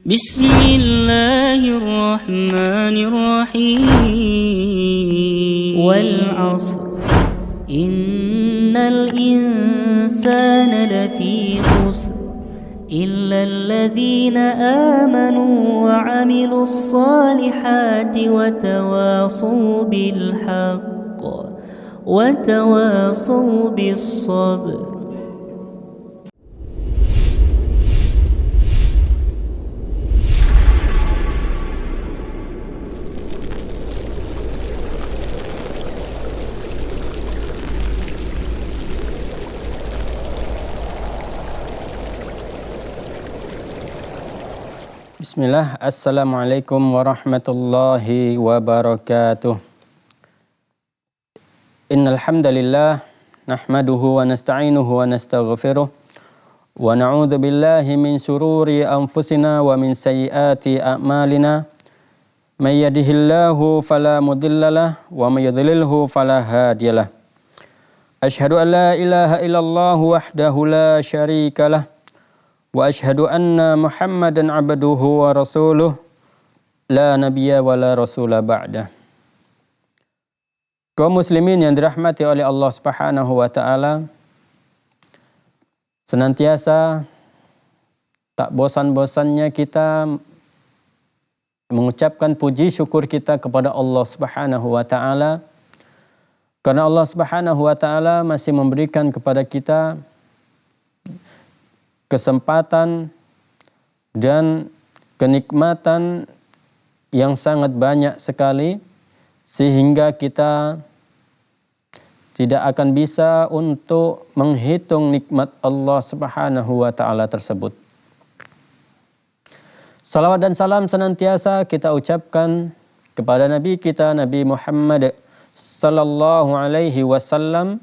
بسم الله الرحمن الرحيم والعصر إن الإنسان لفي خسر إلا الذين آمنوا وعملوا الصالحات وتواصوا بالحق وتواصوا بالصبر. Bismillah, Assalamualaikum warahmatullahi wabarakatuh. Innal hamdalillah nahmaduhu wa nasta'inuhu wa nastaghfiruh wa na'udzu billahi min shururi anfusina wa min sayyiati a'malina. May yahdihillahu fala mudhillalah wa may yudhlilhu fala hadiyalah. Asyhadu an la ilaha illallah wahdahu la syarikalah. Wa ashhadu anna Muhammadan abduhu wa rasuluh la nabiyya wa la rasula ba'dah. Kaum muslimin yang dirahmati oleh Allah Subhanahu wa taala, senantiasa tak bosan-bosannya kita mengucapkan puji syukur kita kepada Allah Subhanahu wa taala, karena Allah Subhanahu wa taala masih memberikan kepada kita kesempatan dan kenikmatan yang sangat banyak sekali, sehingga kita tidak akan bisa untuk menghitung nikmat Allah Subhanahu wa taala tersebut. Salawat dan salam senantiasa kita ucapkan kepada Nabi kita, Nabi Muhammad sallallahu alaihi wasallam.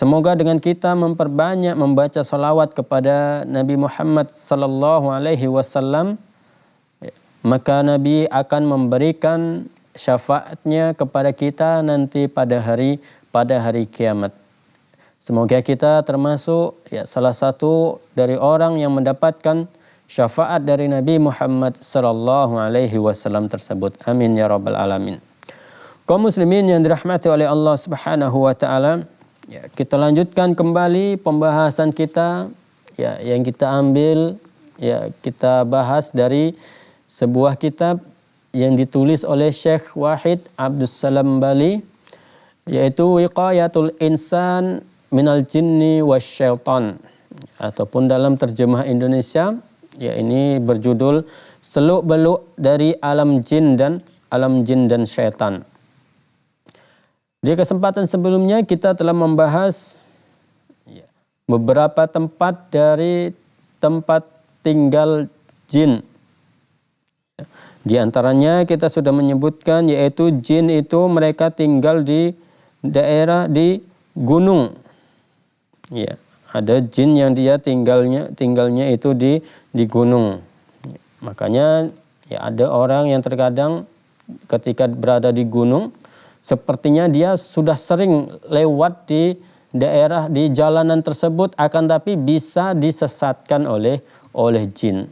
Semoga dengan kita memperbanyak membaca salawat kepada Nabi Muhammad sallallahu alaihi wasallam, maka Nabi akan memberikan syafaatnya kepada kita nanti pada hari kiamat. Semoga kita termasuk salah satu dari orang yang mendapatkan syafaat dari Nabi Muhammad sallallahu alaihi wasallam tersebut. Amin ya rabbal alamin. Kaum muslimin yang dirahmati oleh Allah Subhanahu wa taala, kita lanjutkan kembali pembahasan kita yang kita ambil, kita bahas dari sebuah kitab yang ditulis oleh Syekh Wahid Abdus Salam Bali, yaitu Wiqayatul Insan Minal Jinni Wasyaitan, ataupun dalam terjemah Indonesia ini berjudul Seluk-beluk dari Alam Jin dan Syaitan. Di kesempatan sebelumnya kita telah membahas beberapa tempat dari tempat tinggal jin. Di antaranya kita sudah menyebutkan, yaitu jin itu mereka tinggal di daerah di gunung. Ada jin yang dia tinggalnya itu di gunung. Makanya ada orang yang terkadang ketika berada di gunung, sepertinya dia sudah sering lewat di daerah di jalanan tersebut, akan tapi bisa disesatkan oleh jin.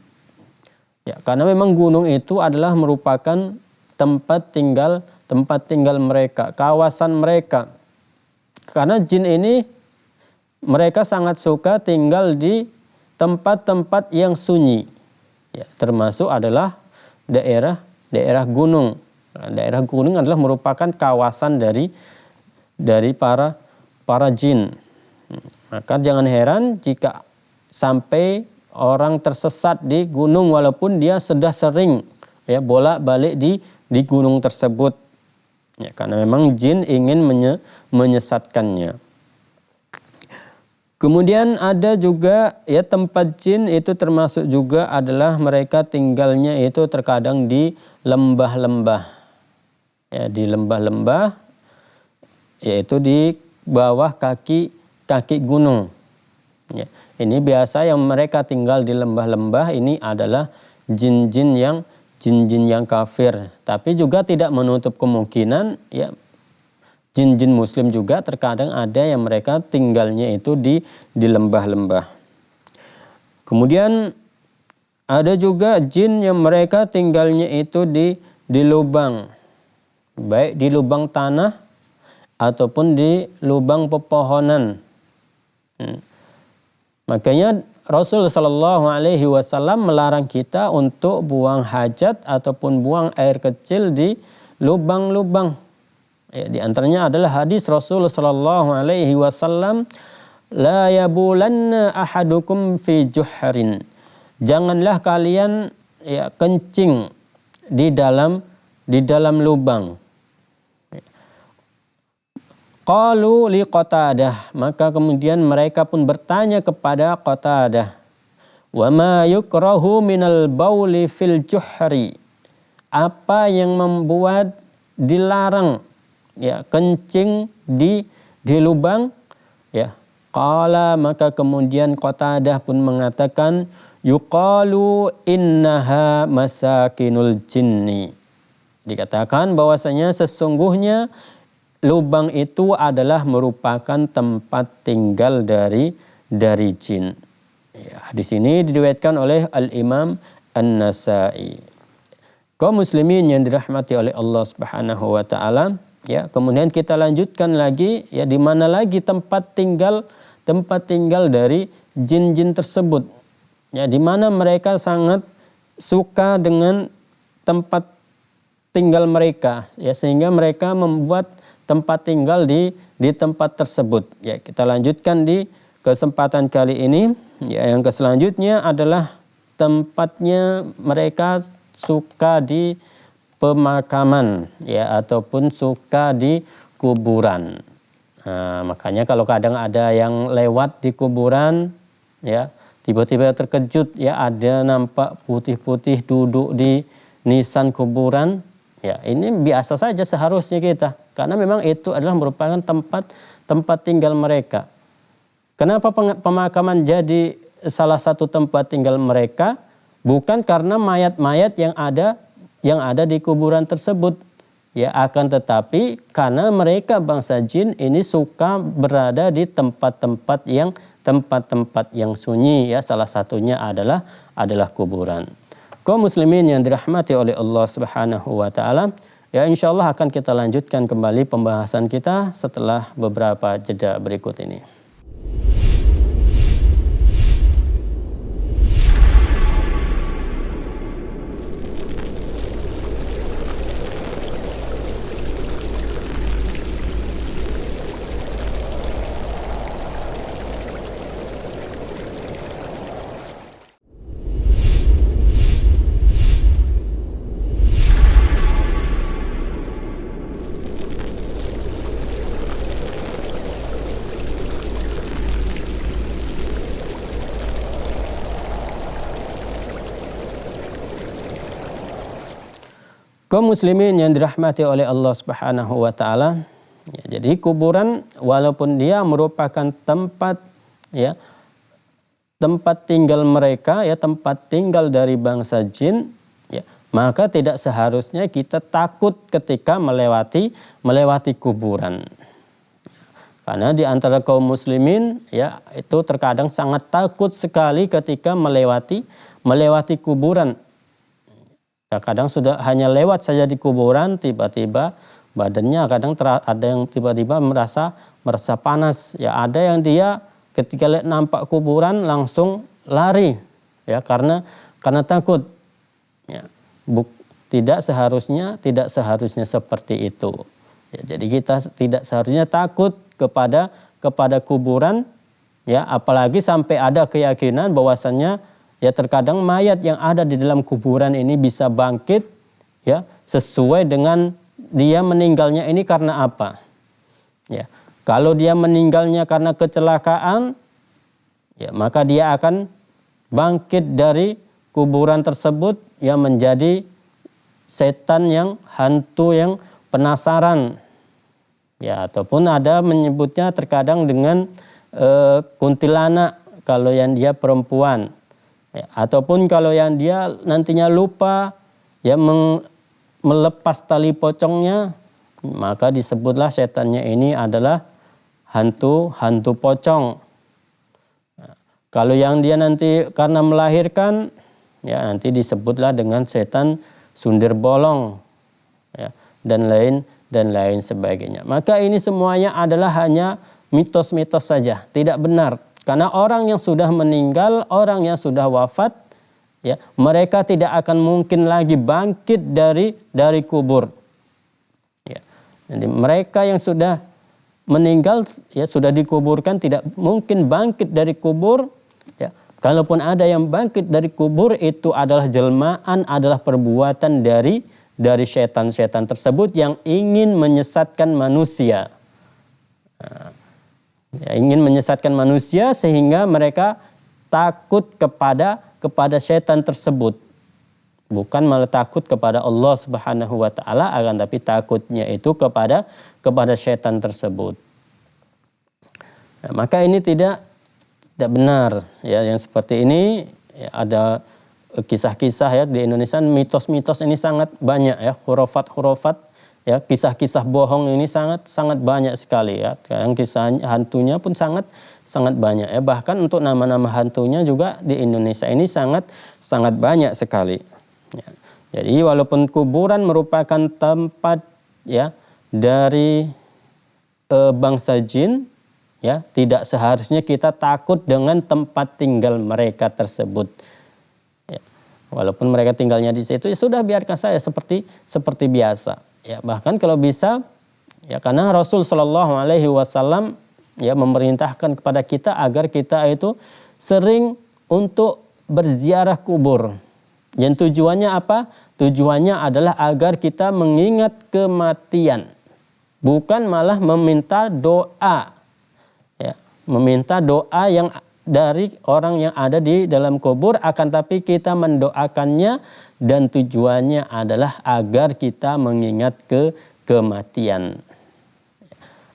Karena memang gunung itu adalah merupakan tempat tinggal mereka, kawasan mereka. Karena jin ini mereka sangat suka tinggal di tempat-tempat yang sunyi. Termasuk adalah daerah gunung. Daerah gunung adalah merupakan kawasan dari para jin. Maka jangan heran jika sampai orang tersesat di gunung walaupun dia sudah sering bolak-balik di gunung tersebut. Karena memang jin ingin menyesatkannya. Kemudian ada juga tempat jin itu termasuk juga adalah mereka tinggalnya itu terkadang di lembah-lembah. Di lembah-lembah, yaitu di bawah kaki gunung. Ini biasa yang mereka tinggal di lembah-lembah ini adalah jin-jin yang kafir. Tapi juga tidak menutup kemungkinan jin-jin muslim juga terkadang ada yang mereka tinggalnya itu di lembah-lembah. Kemudian Ada juga jin yang mereka tinggalnya itu di lubang, baik di lubang tanah ataupun di lubang pepohonan. Makanya Rasul Shallallahu Alaihi Wasallam melarang kita untuk buang hajat ataupun buang air kecil di lubang-lubang. Ya, di antaranya adalah hadis Rasul Shallallahu Alaihi Wasallam, la yabulanna ahadukum fi juhrin. Janganlah kalian kencing di dalam lubang. Qalu li Qatadah, maka kemudian mereka pun bertanya kepada Qatadah, wa ma yukrahu minal bauli fil juhri, apa yang membuat dilarang kencing di lubang? Qala, maka kemudian Qatadah pun mengatakan, yuqalu innaha masakinul jinni. Dikatakan bahwasanya sesungguhnya lubang itu adalah merupakan tempat tinggal dari jin. Hadis ini diriwayatkan oleh Al-Imam An-Nasa'i. Kaum muslimin yang dirahmati oleh Allah Subhanahu wa taala, kemudian kita lanjutkan lagi, di mana lagi tempat tinggal dari jin-jin tersebut. Di mana mereka sangat suka dengan tempat tinggal mereka, sehingga mereka membuat tempat tinggal di tempat tersebut. Kita lanjutkan di kesempatan kali ini. Yang selanjutnya adalah tempatnya mereka suka di pemakaman, ataupun suka di kuburan. Nah, makanya kalau kadang ada yang lewat di kuburan, tiba-tiba terkejut, ada nampak putih-putih duduk di nisan kuburan. Ini biasa saja seharusnya kita, karena memang itu adalah merupakan tempat tinggal mereka. Kenapa pemakaman jadi salah satu tempat tinggal mereka? Bukan karena mayat-mayat yang ada di kuburan tersebut, akan tetapi karena mereka bangsa jin ini suka berada di tempat-tempat yang sunyi, salah satunya adalah kuburan. Kaum muslimin yang dirahmati oleh Allah Subhanahu wa taala, insyaallah akan kita lanjutkan kembali pembahasan kita setelah beberapa jeda berikut ini. Kaum muslimin yang dirahmati oleh Allah Subhanahu wa taala, jadi kuburan walaupun dia merupakan tempat tinggal mereka, tempat tinggal dari bangsa jin, maka tidak seharusnya kita takut ketika melewati kuburan. Karena di antara kaum muslimin itu terkadang sangat takut sekali ketika melewati kuburan. Kadang sudah hanya lewat saja di kuburan, tiba-tiba badannya kadang ada yang tiba-tiba merasa panas. Ada yang dia ketika nampak kuburan langsung lari, karena takut. Tidak seharusnya seperti itu. Jadi kita tidak seharusnya takut kepada kuburan, apalagi sampai ada keyakinan bahwasannya terkadang mayat yang ada di dalam kuburan ini bisa bangkit, sesuai dengan dia meninggalnya ini karena apa. Kalau dia meninggalnya karena kecelakaan, maka dia akan bangkit dari kuburan tersebut yang menjadi setan yang hantu yang penasaran. Ataupun ada menyebutnya terkadang dengan kuntilanak kalau yang dia perempuan. Ataupun kalau yang dia nantinya lupa melepas tali pocongnya, maka disebutlah setannya ini adalah hantu pocong. Kalau yang dia nanti karena melahirkan, ya nanti disebutlah dengan setan sundir bolong, ya, dan lain sebagainya. Maka ini semuanya adalah hanya mitos-mitos saja, tidak benar. Karena orang yang sudah meninggal, orang yang sudah wafat, ya, mereka tidak akan mungkin lagi bangkit dari kubur. Ya. Jadi mereka yang sudah meninggal, ya, sudah dikuburkan, tidak mungkin bangkit dari kubur. Ya. Kalaupun ada yang bangkit dari kubur, itu adalah jelmaan, adalah perbuatan dari setan-setan tersebut yang ingin menyesatkan manusia. Nah, ya, ingin menyesatkan manusia sehingga mereka takut kepada setan tersebut. Bukan malah takut kepada Allah Subhanahu wa taala, akan tapi takutnya itu kepada setan tersebut. Nah, maka ini tidak benar, ya, yang seperti ini, ya, ada kisah-kisah, ya, di Indonesia mitos-mitos ini sangat banyak, ya, khurafat, ya, kisah-kisah bohong ini sangat banyak sekali, ya. Kadang kisah hantunya pun sangat banyak, ya. Bahkan untuk nama-nama hantunya juga di Indonesia ini sangat banyak sekali. Ya. Jadi walaupun kuburan merupakan tempat, ya, dari bangsa jin, ya, tidak seharusnya kita takut dengan tempat tinggal mereka tersebut. Ya. Walaupun mereka tinggalnya di situ, ya sudah, biarkan saya seperti biasa. Ya, bahkan kalau bisa, ya, karena Rasul Shallallahu Alaihi Wasallam, ya, memerintahkan kepada kita agar kita itu sering untuk berziarah kubur. Yang tujuannya apa? Tujuannya adalah agar kita mengingat kematian, bukan malah meminta doa, ya, meminta doa yang dari orang yang ada di dalam kubur, akan tapi kita mendoakannya dan tujuannya adalah agar kita mengingat kematian.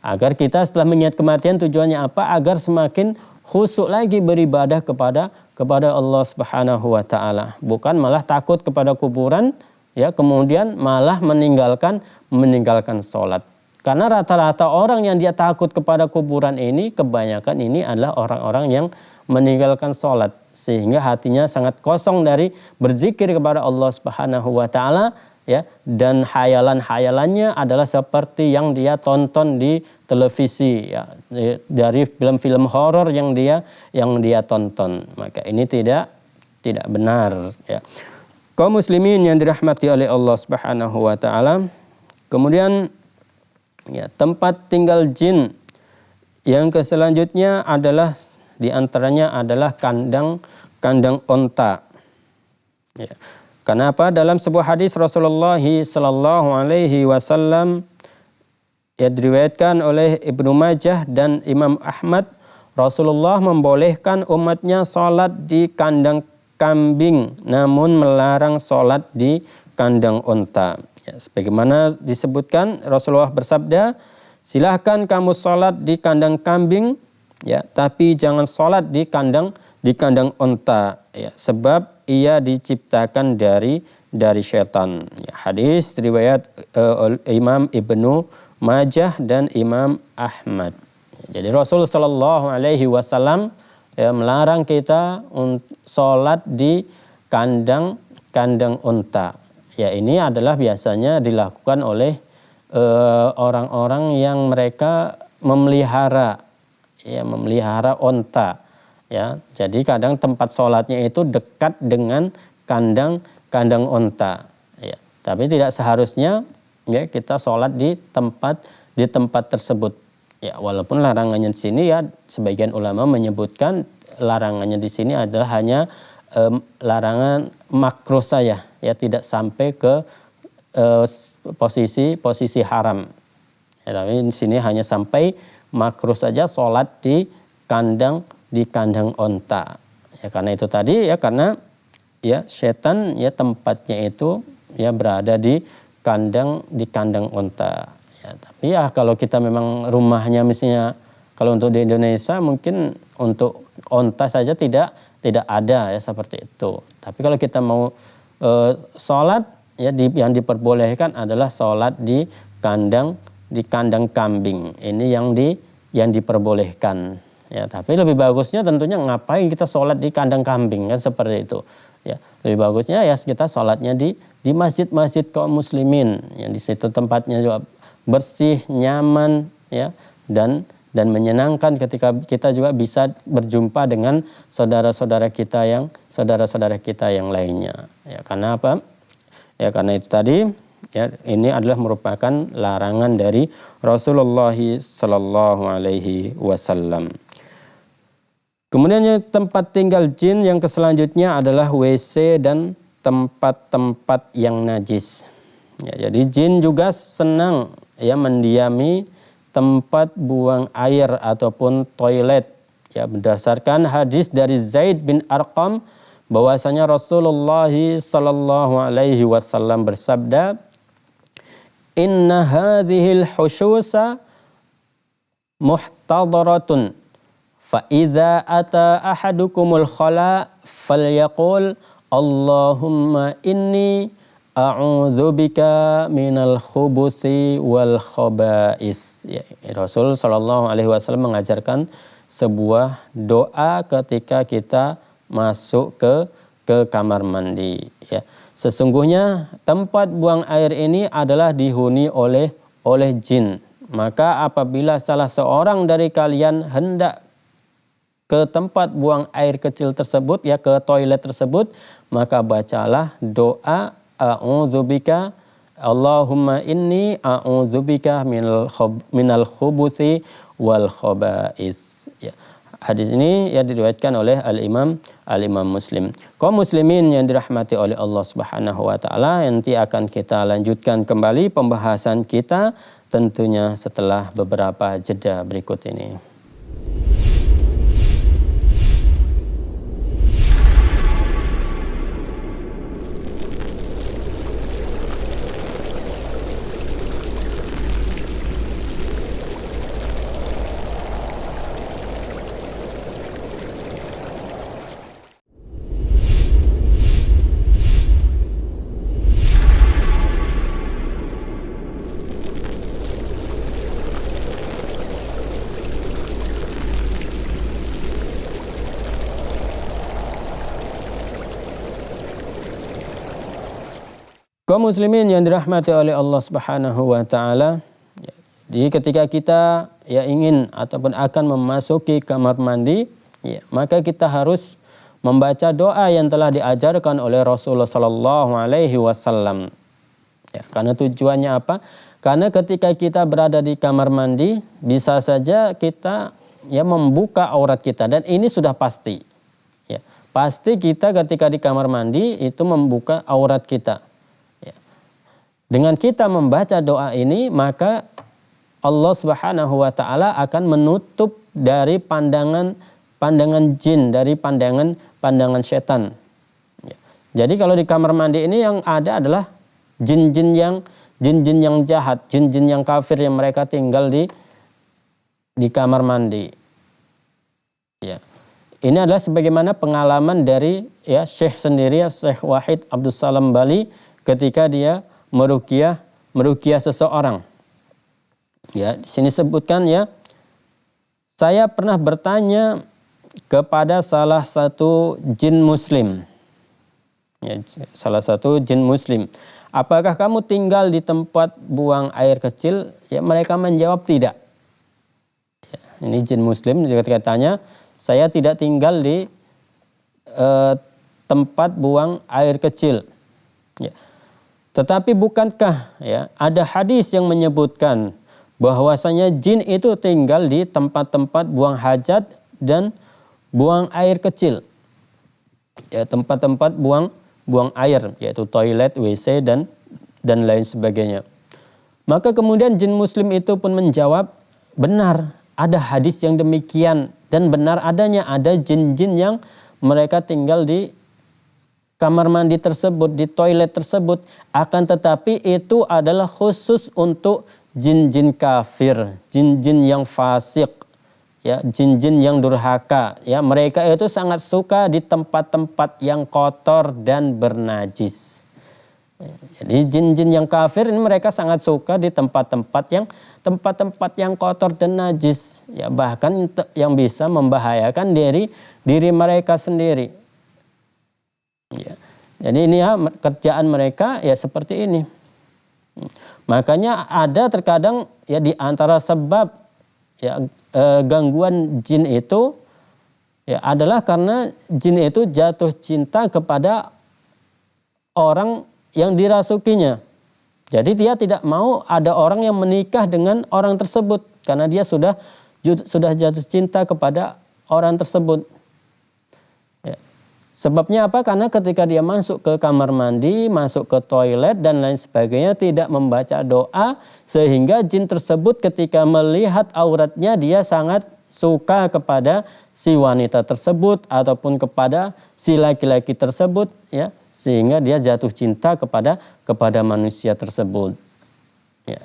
Agar kita setelah mengingat kematian, tujuannya apa? Agar semakin khusyuk lagi beribadah kepada Allah Subhanahu wa taala, bukan malah takut kepada kuburan, ya, kemudian malah meninggalkan salat. Karena rata-rata orang yang dia takut kepada kuburan ini, kebanyakan ini adalah orang-orang yang meninggalkan salat, sehingga hatinya sangat kosong dari berzikir kepada Allah Subhanahu wa taala, ya, dan hayalan-hayalannya adalah seperti yang dia tonton di televisi, ya, dari film-film horor yang dia tonton. Maka ini tidak benar, ya. Kaum muslimin yang dirahmati oleh Allah Subhanahu wa taala. Kemudian, ya, tempat tinggal jin yang selanjutnya adalah, diantaranya adalah kandang onta, ya. Kenapa? Dalam sebuah hadis Rasulullah sallallahu alaihi wasallam, ya, diriwayatkan oleh Ibnu Majah dan Imam Ahmad, Rasulullah membolehkan umatnya salat di kandang kambing, namun melarang salat di kandang onta. Ya, sebagaimana disebutkan, Rasulullah bersabda, silahkan kamu salat di kandang kambing, ya, tapi jangan salat di kandang onta, ya, sebab ia diciptakan dari syaitan. Ya, hadis riwayat Imam Ibnu Majah dan Imam Ahmad. Jadi Rasul Shallallahu Alaihi Wasallam, ya, melarang kita sholat di kandang unta. Ya, ini adalah biasanya dilakukan oleh orang-orang yang mereka memelihara onta. Ya, jadi kadang tempat sholatnya itu dekat dengan kandang onta. Ya, tapi tidak seharusnya, ya, kita sholat di tempat tersebut. Ya, walaupun larangannya di sini, ya, sebagian ulama menyebutkan larangannya di sini adalah hanya larangan makruh saja, ya, tidak sampai ke posisi haram. Ya, tapi di sini hanya sampai makruh saja sholat di kandang onta. Ya, karena itu tadi, ya, karena, ya, setan, ya, tempatnya itu, ya, berada di kandang onta. Ya, tapi, ya, kalau kita memang rumahnya misalnya, kalau untuk di Indonesia mungkin untuk onta saja tidak ada, ya, seperti itu. Tapi kalau kita mau sholat, ya, yang diperbolehkan adalah sholat di kandang kambing. Ini yang diperbolehkan. Ya, tapi lebih bagusnya tentunya ngapain kita sholat di kandang kambing, kan seperti itu. Ya, lebih bagusnya ya kita sholatnya di masjid-masjid kaum muslimin. Yang di situ tempatnya juga bersih, nyaman, ya, dan menyenangkan ketika kita juga bisa berjumpa dengan saudara-saudara kita yang lainnya. Ya, karena apa? Ya, karena itu tadi, ya, ini adalah merupakan larangan dari Rasulullah sallallahu alaihi wasallam. Kemudian tempat tinggal jin yang selanjutnya adalah WC dan tempat-tempat yang najis. Ya, jadi jin juga senang ya mendiami tempat buang air ataupun toilet. Ya, berdasarkan hadis dari Zaid bin Arqam bahwasanya Rasulullah sallallahu alaihi wasallam bersabda, "Inna hadhil hushusa muhtadaratun. Fa'idha ata ahadukumul khala falyaqul Allahumma inni a'udzubika minal khubuthi wal khaba'is." Ya, Rasul sallallahu alaihi wasallam mengajarkan sebuah doa ketika kita masuk ke kamar mandi. Ya, sesungguhnya tempat buang air ini adalah dihuni oleh jin. Maka apabila salah seorang dari kalian hendak ke tempat buang air kecil tersebut, ya, ke toilet tersebut, maka bacalah doa a'udzubika Allahumma inni a'udzubika minal khubuthi wal khaba'is. Ya. Hadis ini ya diriwayatkan oleh Al-Imam Muslim. Kaum muslimin yang dirahmati oleh Allah Subhanahu wa taala, nanti akan kita lanjutkan kembali pembahasan kita tentunya setelah beberapa jeda berikut ini. Kaum muslimin yang dirahmati oleh Allah Subhanahu wa taala, jadi ketika kita ya ingin ataupun akan memasuki kamar mandi, ya, maka kita harus membaca doa yang telah diajarkan oleh Rasulullah sallallahu alaihi wasallam. Ya, karena tujuannya apa? Karena ketika kita berada di kamar mandi, bisa saja kita ya membuka aurat kita, dan ini sudah pasti. Ya, pasti kita ketika di kamar mandi itu membuka aurat kita. Dengan kita membaca doa ini, maka Allah Subhanahu wa taala akan menutup dari pandangan jin, dari pandangan setan. Ya. Jadi kalau di kamar mandi ini yang ada adalah jin-jin yang jahat, jin-jin yang kafir yang mereka tinggal di kamar mandi. Ya. Ini adalah sebagaimana pengalaman dari ya Syekh sendiri, ya, Syekh Wahid Abdus Salam Bali, ketika dia meruqyah seseorang. Ya, di sini sebutkan ya, saya pernah bertanya kepada salah satu jin muslim. Ya, salah satu jin muslim, apakah kamu tinggal di tempat buang air kecil? Ya, mereka menjawab tidak. Ya, ini jin muslim ketika tanya, saya tidak tinggal di tempat buang air kecil. Ya. Tetapi bukankah ya ada hadis yang menyebutkan bahwasanya jin itu tinggal di tempat-tempat buang hajat dan buang air kecil. Ya, tempat-tempat buang air, yaitu toilet, WC dan lain sebagainya. Maka kemudian jin muslim itu pun menjawab, benar, ada hadis yang demikian, dan benar adanya ada jin-jin yang mereka tinggal di kamar mandi tersebut, di toilet tersebut. Akan tetapi itu adalah khusus untuk jin-jin kafir, jin-jin yang fasik, ya, jin-jin yang durhaka. Ya, mereka itu sangat suka di tempat-tempat yang kotor dan bernajis. Jadi jin-jin yang kafir ini mereka sangat suka di tempat-tempat yang kotor dan najis. Ya, bahkan yang bisa membahayakan diri mereka sendiri. Ya. Jadi ini ya kerjaan mereka ya seperti ini. Makanya ada terkadang ya di antara sebab ya gangguan jin itu ya adalah karena jin itu jatuh cinta kepada orang yang dirasukinya. Jadi dia tidak mau ada orang yang menikah dengan orang tersebut karena dia sudah jatuh cinta kepada orang tersebut. Ya. Sebabnya apa? Karena ketika dia masuk ke kamar mandi, masuk ke toilet dan lain sebagainya tidak membaca doa sehingga jin tersebut ketika melihat auratnya dia sangat suka kepada si wanita tersebut ataupun kepada si laki-laki tersebut ya, sehingga dia jatuh cinta kepada manusia tersebut. Ya.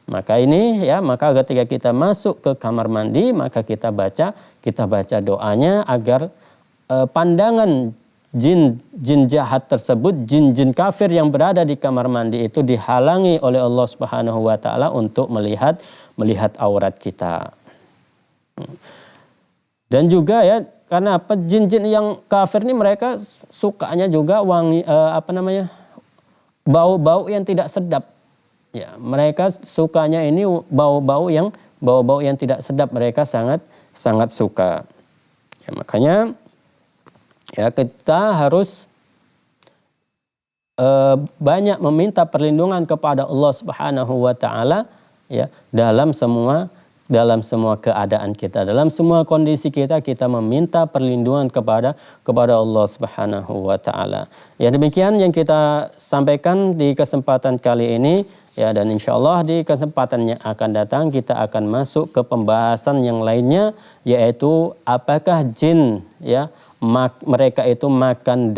Maka ini ya, maka ketika kita masuk ke kamar mandi maka kita baca doanya agar pandangan jin jahat tersebut, jin kafir yang berada di kamar mandi itu dihalangi oleh Allah Subhanahu wa taala untuk melihat aurat kita. Dan juga ya karena apa, jin-jin yang kafir ini mereka sukanya juga wangi bau-bau yang tidak sedap. Ya, mereka sukanya ini bau-bau yang tidak sedap, mereka sangat suka. Ya, makanya ya kita harus banyak meminta perlindungan kepada Allah Subhanahu wa taala ya dalam semua keadaan kita, dalam semua kondisi kita meminta perlindungan kepada Allah Subhanahu wa taala. Ya, demikian yang kita sampaikan di kesempatan kali ini ya, dan insyaallah di kesempatan yang akan datang kita akan masuk ke pembahasan yang lainnya, yaitu apakah jin ya mereka itu makan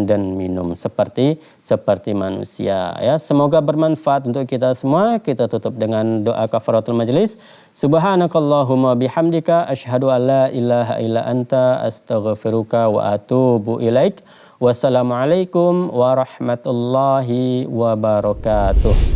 dan minum seperti manusia ya. Semoga bermanfaat untuk kita semua. Kita tutup dengan doa kafaratul majlis. Subhanakallahumma bihamdika asyhadu an la ilaha illa anta astaghfiruka wa atubu ilaik. Wassalamualaikum warahmatullahi wabarakatuh.